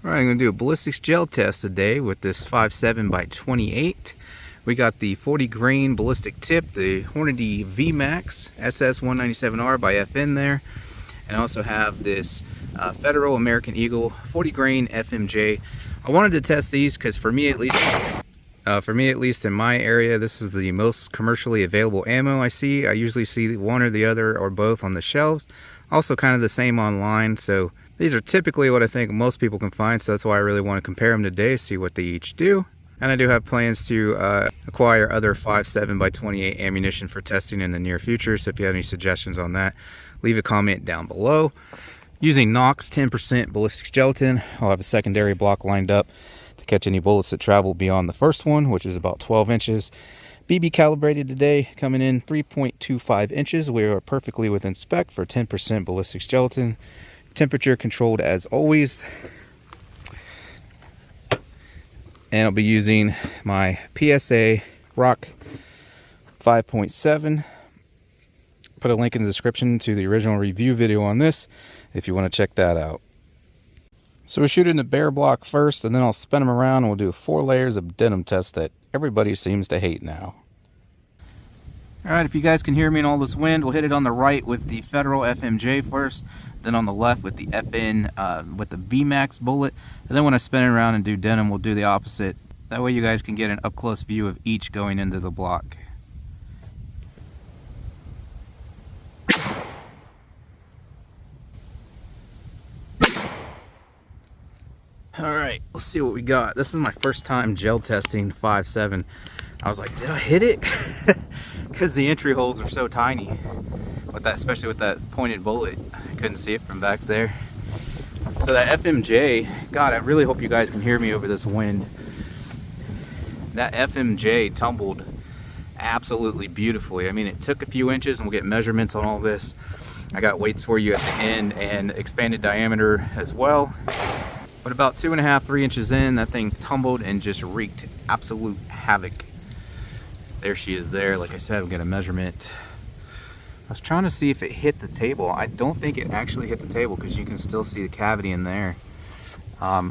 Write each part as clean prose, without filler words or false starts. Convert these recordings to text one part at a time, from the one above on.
All right, I'm going to do a ballistics gel test today with this 5.7 by 28. We got the 40 grain ballistic tip, the Hornady VMAX SS197R by FN there, and I also have this Federal American Eagle 40 grain FMJ. I wanted to test these because for me at least in my area, this is the most commercially available ammo I see. I usually see one or the other or both on the shelves. Also kind of the same online, so these are typically what I think most people can find, so that's why I really want to compare them today, see what they each do. And I do have plans to acquire other 5.7 by 28 ammunition for testing in the near future, so if you have any suggestions on that, leave a comment down below. Using Nox 10% ballistics gelatin, I'll have a secondary block lined up to catch any bullets that travel beyond the first one, which is about 12 inches. BB calibrated today, coming in 3.25 inches. We are perfectly within spec for 10% ballistics gelatin. Temperature controlled as always. And I'll be using my PSA Rock 5.7. Put a link in the description to the original review video on this if you want to check that out. So we're shooting the bare block first, and then I'll spin them around and we'll do 4 layers of Denim Test that everybody seems to hate now. Alright, if you guys can hear me in all this wind, we'll hit it on the right with the Federal FMJ first, then on the left with the FN with the VMAX bullet, and then when I spin it around and do Denim, we'll do the opposite. That way you guys can get an up-close view of each going into the block. Alright, let's see what we got. This is my first time gel testing 5.7. I was like, did I hit it? Because the entry holes are so tiny, with that, especially with that pointed bullet. I couldn't see it from back there. So that FMJ, God, I really hope you guys can hear me over this wind. That FMJ tumbled absolutely beautifully. I mean, it took a few inches, and we'll get measurements on all this. I got weights for you at the end and expanded diameter as well. But about 2.5, 3 inches in, that thing tumbled and just wreaked absolute havoc. There she is there. Like I said, we'll get a measurement. I was trying to see if it hit the table. I don't think it actually hit the table because you can still see the cavity in there. I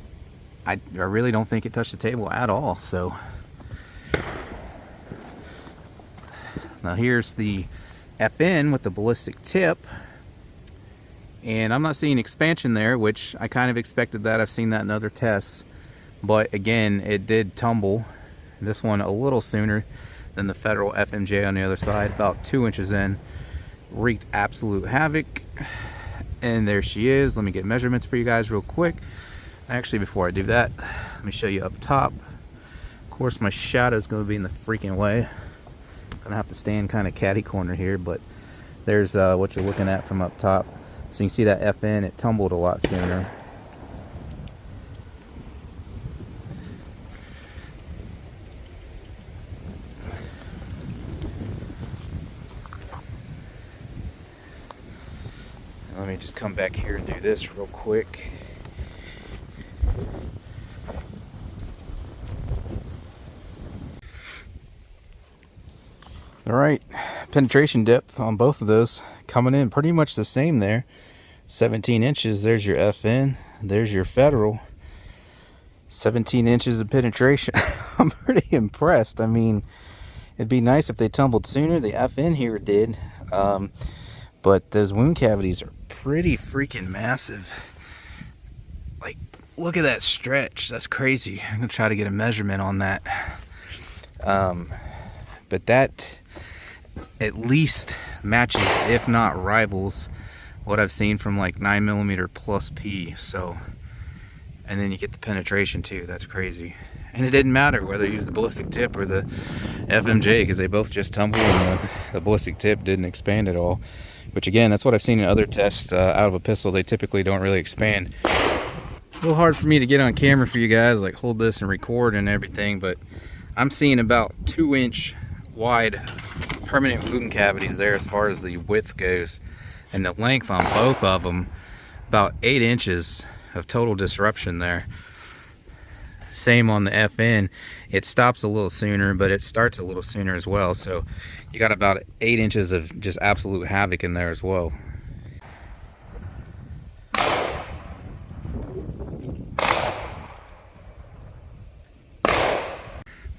really don't think it touched the table at all. So now here's the FN with the ballistic tip. And I'm not seeing expansion there, which I kind of expected that. I've seen that in other tests. But again, it did tumble. This one a little sooner than the Federal FMJ on the other side, about 2 inches in. Wreaked absolute havoc. And there she is. Let me get measurements for you guys real quick. Actually, before I do that, let me show you up top. Of course, my shadow is going to be in the freaking way. I'm going to have to stand kind of catty corner here, but there's what you're looking at from up top. So you can see that FN, it tumbled a lot sooner. Let me just come back here and do this real quick. All right, penetration depth on both of those coming in pretty much the same there. 17 inches, there's your FN, there's your Federal. 17 inches of penetration. I'm pretty impressed. I mean, it'd be nice if they tumbled sooner. The FN here did. But those wound cavities are pretty freaking massive. Like, look at that stretch. That's crazy. I'm gonna try to get a measurement on that. But that at least matches, if not rivals, what I've seen from like 9mm plus P. So, and then you get the penetration too. That's crazy. And it didn't matter whether you used the ballistic tip or the FMJ, because they both just tumbled, and the ballistic tip didn't expand at all. Which again, that's what I've seen in other tests out of a pistol. They typically don't really expand. A little hard for me to get on camera for you guys, like hold this and record and everything, but I'm seeing about 2-inch wide permanent wound cavities there as far as the width goes, and the length on both of them about 8 inches of total disruption there. Same on the FN. It stops a little sooner, but it starts a little sooner as well, so you got about 8 inches of just absolute havoc in there as well.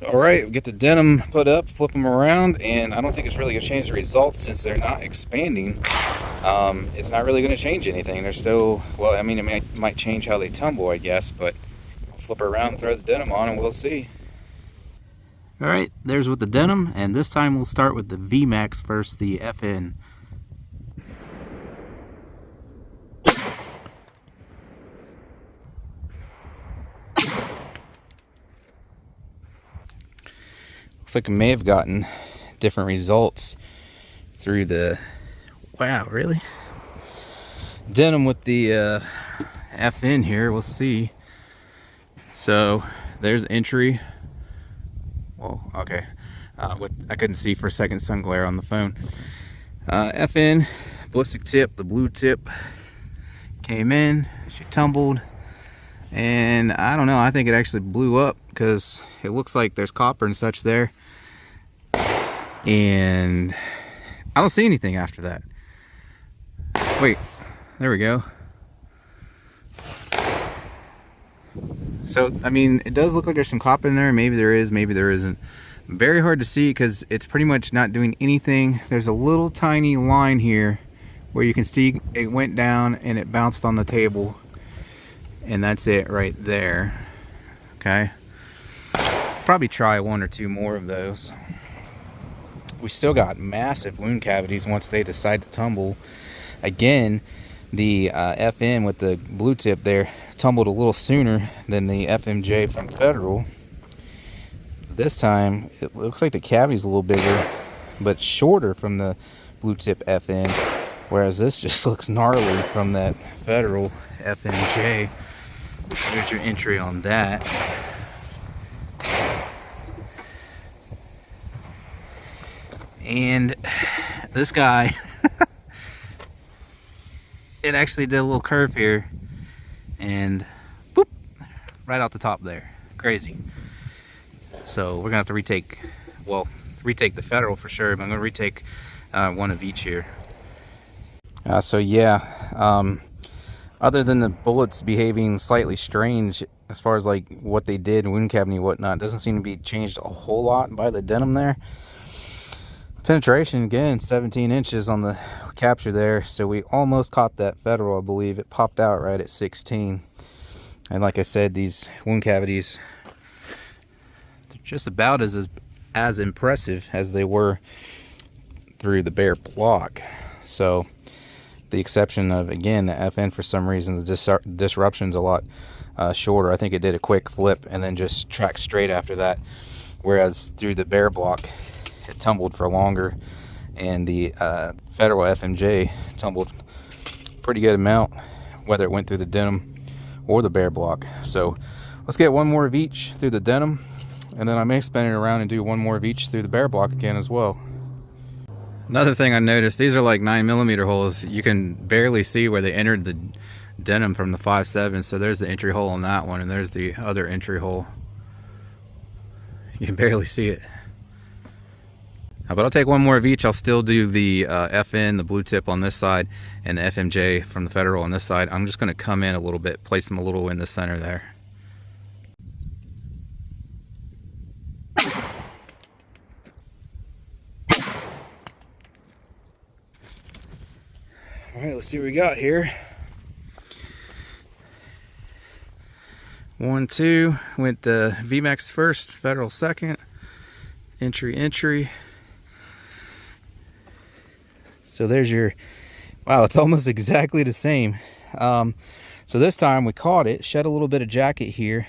Alright, we get the denim put up, flip them around, and I don't think it's really going to change the results since they're not expanding. It's not really going to change anything. They're still, well, I mean, it might change how they tumble, I guess, but I'll flip her around, throw the denim on, and we'll see. Alright, there's with the denim, and this time we'll start with the VMAX first, the FN. Looks like I may have gotten different results through the, wow, really? Denim with the FN here, we'll see. So there's entry. Whoa, okay. I couldn't see for a second, sun glare on the phone. FN, ballistic tip, the blue tip came in, she tumbled, and I don't know, I think it actually blew up because it looks like there's copper and such there. And I don't see anything after that. Wait, there we go. So, I mean, it does look like there's some copper in there. Maybe there is, maybe there isn't. Very hard to see because it's pretty much not doing anything. There's a little tiny line here where you can see it went down and it bounced on the table. And that's it right there. Okay. Probably try one or two more of those. We still got massive wound cavities once they decide to tumble. Again, the FN with the blue tip there tumbled a little sooner than the FMJ from Federal. This time, it looks like the cavity's a little bigger, but shorter from the blue tip FN, whereas this just looks gnarly from that Federal FMJ. Here's your entry on that. And this guy, it actually did a little curve here, and boop, right out the top there. Crazy. So we're gonna have to retake, well, retake the Federal for sure, but I'm gonna retake one of each here. So yeah, other than the bullets behaving slightly strange as far as like what they did, wound cavity and whatnot, doesn't seem to be changed a whole lot by the denim there. Penetration, again, 17 inches on the capture there, so we almost caught that Federal, I believe. It popped out right at 16. And like I said, these wound cavities, they're just about as impressive as they were through the bare block. So the exception of, again, the FN, for some reason the disruption's a lot shorter. I think it did a quick flip and then just tracked straight after that, whereas through the bare block it tumbled for longer, and the Federal FMJ tumbled pretty good amount, whether it went through the denim or the bare block. So let's get one more of each through the denim, and then I may spin it around and do one more of each through the bare block again as well. Another thing I noticed, these are like 9mm holes. You can barely see where they entered the denim from the 5.7, so there's the entry hole on that one, and there's the other entry hole. You can barely see it. But I'll take one more of each. I'll still do the FN, the blue tip on this side, and the FMJ from the Federal on this side. I'm just going to come in a little bit, place them a little in the center there. Alright, let's see what we got here. 1, 2, went the VMAX first, Federal second, entry. So there's your, wow, it's almost exactly the same. So this time we caught it, shed a little bit of jacket here.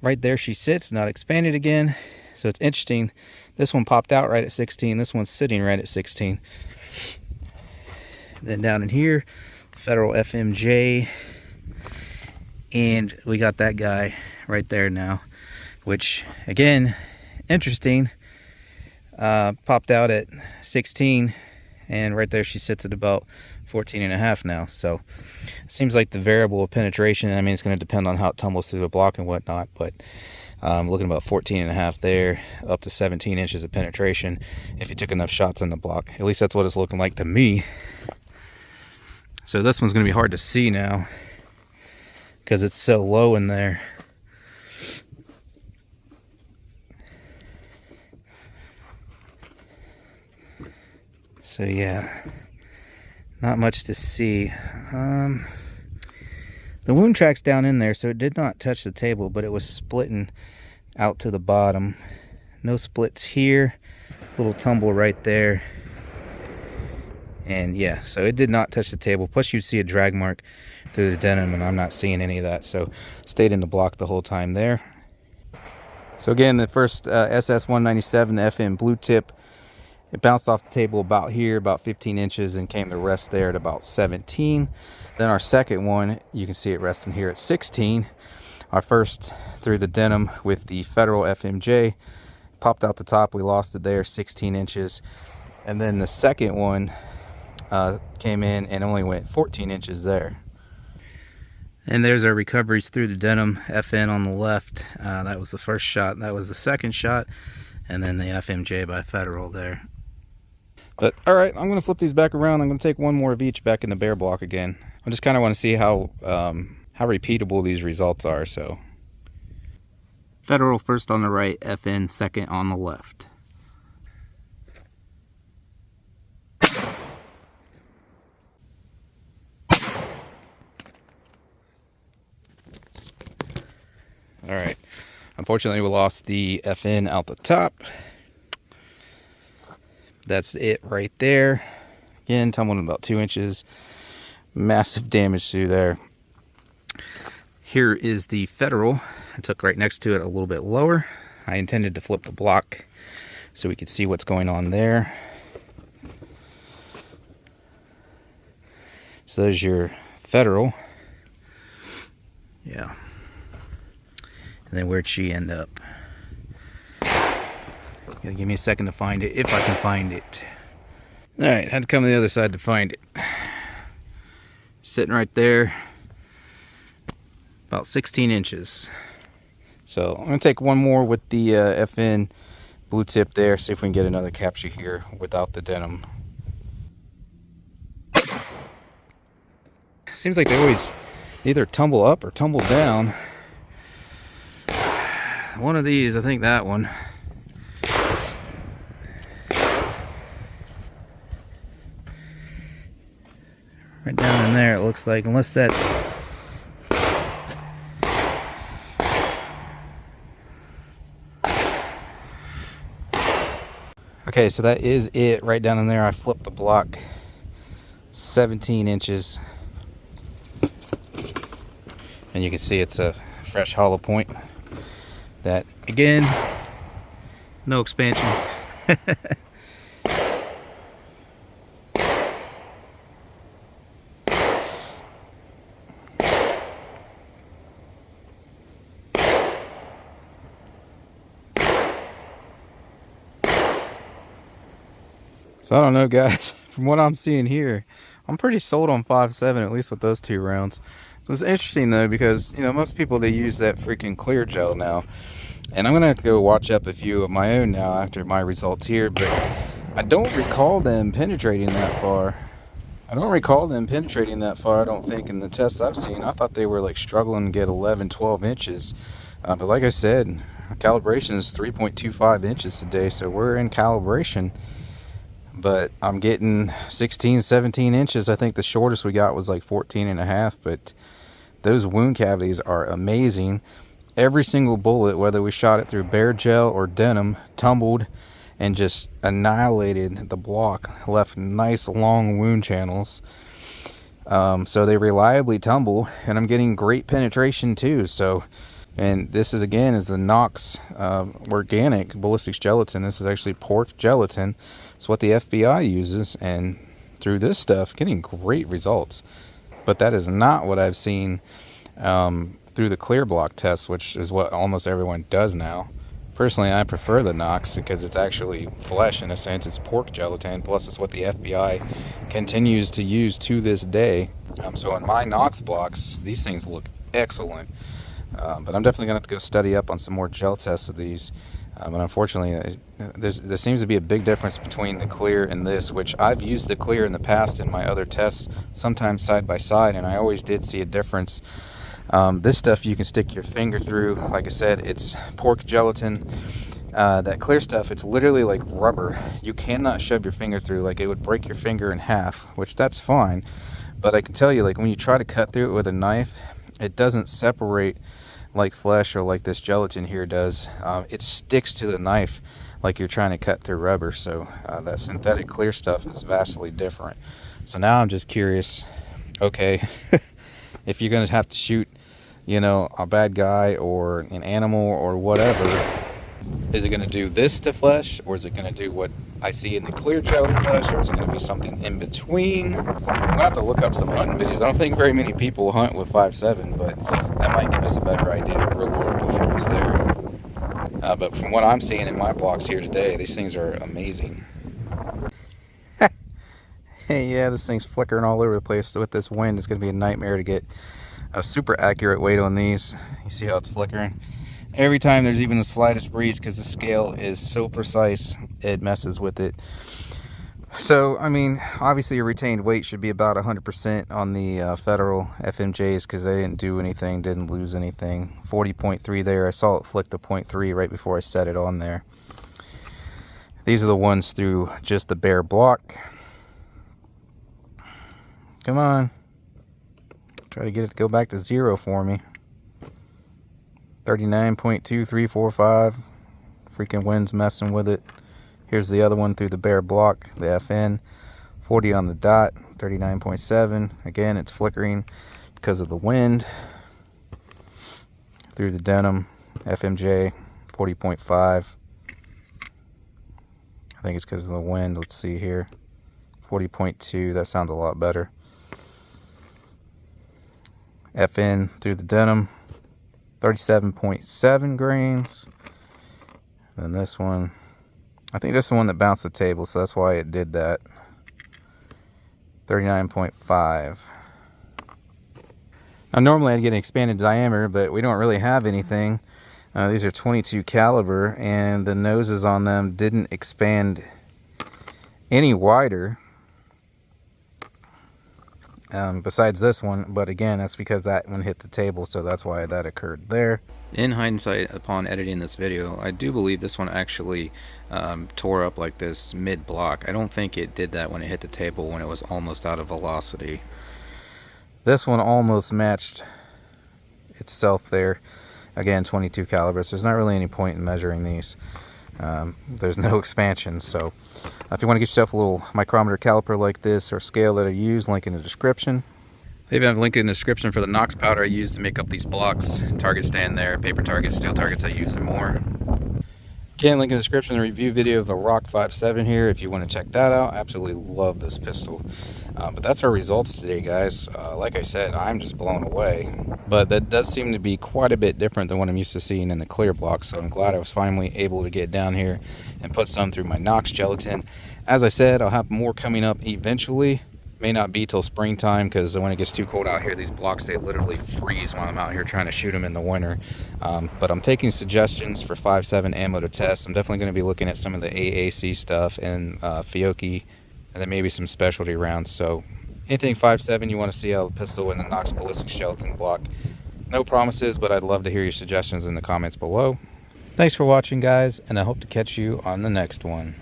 Right there she sits, not expanded again. So it's interesting. This one popped out right at 16. This one's sitting right at 16. Then down in here, Federal FMJ. And we got that guy right there now, which again, interesting. Popped out at 16. And right there she sits at about 14.5 now. So it seems like the variable of penetration, I mean, it's going to depend on how it tumbles through the block and whatnot, but looking about 14.5 there, up to 17 inches of penetration if you took enough shots in the block. At least that's what it's looking like to me. So this one's going to be hard to see now because it's so low in there. So yeah, not much to see. The wound track's down in there, so it did not touch the table, but it was splitting out to the bottom. No splits here, little tumble right there. And yeah, so it did not touch the table. Plus you'd see a drag mark through the denim, and I'm not seeing any of that, so stayed in the block the whole time there. So again, the first SS197 FN blue tip, it bounced off the table about here, about 15 inches, and came to rest there at about 17. Then our second one, you can see it resting here at 16. Our first through the denim with the Federal FMJ, popped out the top, we lost it there, 16 inches. And then the second one came in and only went 14 inches there. And there's our recoveries through the denim FN on the left. That was the first shot. That was the second shot. And then the FMJ by Federal there. But all right, I'm going to flip these back around. I'm going to take one more of each back in the bear block again. I just kind of want to see how repeatable these results are. So Federal first on the right, FN second on the left. All right, unfortunately we lost the FN out the top. That's it right there. Again, tumbling about 2 inches. Massive damage through there. Here is the Federal. I took right next to it a little bit lower. I intended to flip the block so we could see what's going on there. So there's your Federal. Yeah. And then where'd she end up? Gonna give me a second to find it, if I can find it. All right, had to come to the other side to find it. Sitting right there, about 16 inches. So I'm gonna take one more with the FN blue tip there, see if we can get another capture here without the denim. Seems like they always either tumble up or tumble down. One of these, I think that one. Right down in there, it looks like, unless that's... Okay, so that is it right down in there. I flipped the block 17 inches. And you can see it's a fresh hollow point. That, again, no expansion. So I don't know, guys, from what I'm seeing here, I'm pretty sold on 5.7, at least with those two rounds. So it's interesting though, because, you know, most people, they use that freaking clear gel now. And I'm gonna have to go watch up a few of my own now after my results here, but I don't recall them penetrating that far. I don't think, in the tests I've seen. I thought they were like struggling to get 11, 12 inches. But like I said, calibration is 3.25 inches today, so we're in calibration. But I'm getting 16, 17 inches. I think the shortest we got was like 14 and a half, but those wound cavities are amazing. Every single bullet, whether we shot it through bare gel or denim, tumbled and just annihilated the block, left nice long wound channels. So they reliably tumble, and I'm getting great penetration too. So, and this is, again, is the Knox organic ballistics gelatin. This is actually pork gelatin. It's what the FBI uses, and through this stuff, getting great results. But that is not what I've seen through the clear block test, which is what almost everyone does now. Personally, I prefer the Knox because it's actually flesh in a sense. It's pork gelatin, plus it's what the FBI continues to use to this day. So in my Knox blocks, these things look excellent. But I'm definitely going to have to go study up on some more gel tests of these. But unfortunately, there seems to be a big difference between the clear and this, which I've used the clear in the past in my other tests, sometimes side by side, and I always did see a difference. This stuff you can stick your finger through. Like I said, it's pork gelatin, That clear stuff, it's literally like rubber. You cannot shove your finger through. Like, it would break your finger in half, which that's fine. But I can tell you, like, when you try to cut through it with a knife, it doesn't separate like flesh or like this gelatin here does. It sticks to the knife like you're trying to cut through rubber. So that synthetic clear stuff is vastly different. So now I'm just curious, okay, if you're going to have to shoot, you know, a bad guy or an animal or whatever, is it going to do this to flesh, or is it going to do what I see in the clear gel to flesh, or is it going to be something in between? I'm going to have to look up some hunting videos. I don't think very many people hunt with 5.7, but that might give us a better idea of real world performance there. But from what I'm seeing in my blocks here today, these things are amazing. Hey, yeah, this thing's flickering all over the place. So with this wind, it's going to be a nightmare to get a super accurate weight on these. You see how it's flickering? Every time there's even the slightest breeze, because the scale is so precise, it messes with it. So, I mean, obviously your retained weight should be about 100% on the federal FMJs, because they didn't do anything, didn't lose anything. 40.3 there. I saw it flick to 0.3 right before I set it on there. These are the ones through just the bare block. Come on. Try to get it to go back to 0 for me. 39.2345. Freaking wind's messing with it. Here's the other one through the bare block, the FN. 40 on the dot, 39.7. Again, it's flickering because of the wind. Through the denim, FMJ, 40.5. I think it's because of the wind. Let's see here. 40.2, that sounds a lot better. FN through the denim, 37.7 grains. And this one, I think this is the one that bounced the table, so that's why it did that. 39.5. Now normally I'd get an expanded diameter, but we don't really have anything. These are 22 caliber, and the noses on them didn't expand any wider. Besides this one, but again, that's because that one hit the table, so that's why that occurred there. In hindsight, upon editing this video, I do believe this one actually tore up like this mid-block. I don't think it did that when it hit the table, when it was almost out of velocity. This one almost matched itself there. Again, 22 caliber, so there's not really any point in measuring these. There's no expansion, so if you want to get yourself a little micrometer caliper like this or scale that I use, link in the description. I even have a link in the description for the Knox powder I use to make up these blocks. Target stand there, paper targets, steel targets I use, and more. Again, link in the description, a review video of the Rock 5.7 here if you want to check that out. Absolutely love this pistol. But that's our results today, guys. Like I said, I'm just blown away. But that does seem to be quite a bit different than what I'm used to seeing in the clear block, so I'm glad I was finally able to get down here and put some through my Knox gelatin. As I said, I'll have more coming up eventually. May not be till springtime, because when it gets too cold out here, these blocks, they literally freeze while I'm out here trying to shoot them in the winter. But I'm taking suggestions for 5.7 ammo to test. I'm definitely going to be looking at some of the AAC stuff and Fiocchi, and then maybe some specialty rounds. So anything 5.7 you want to see out of the pistol in the Knox Ballistic gelatin block, no promises, but I'd love to hear your suggestions in the comments below. Thanks for watching, guys, and I hope to catch you on the next one.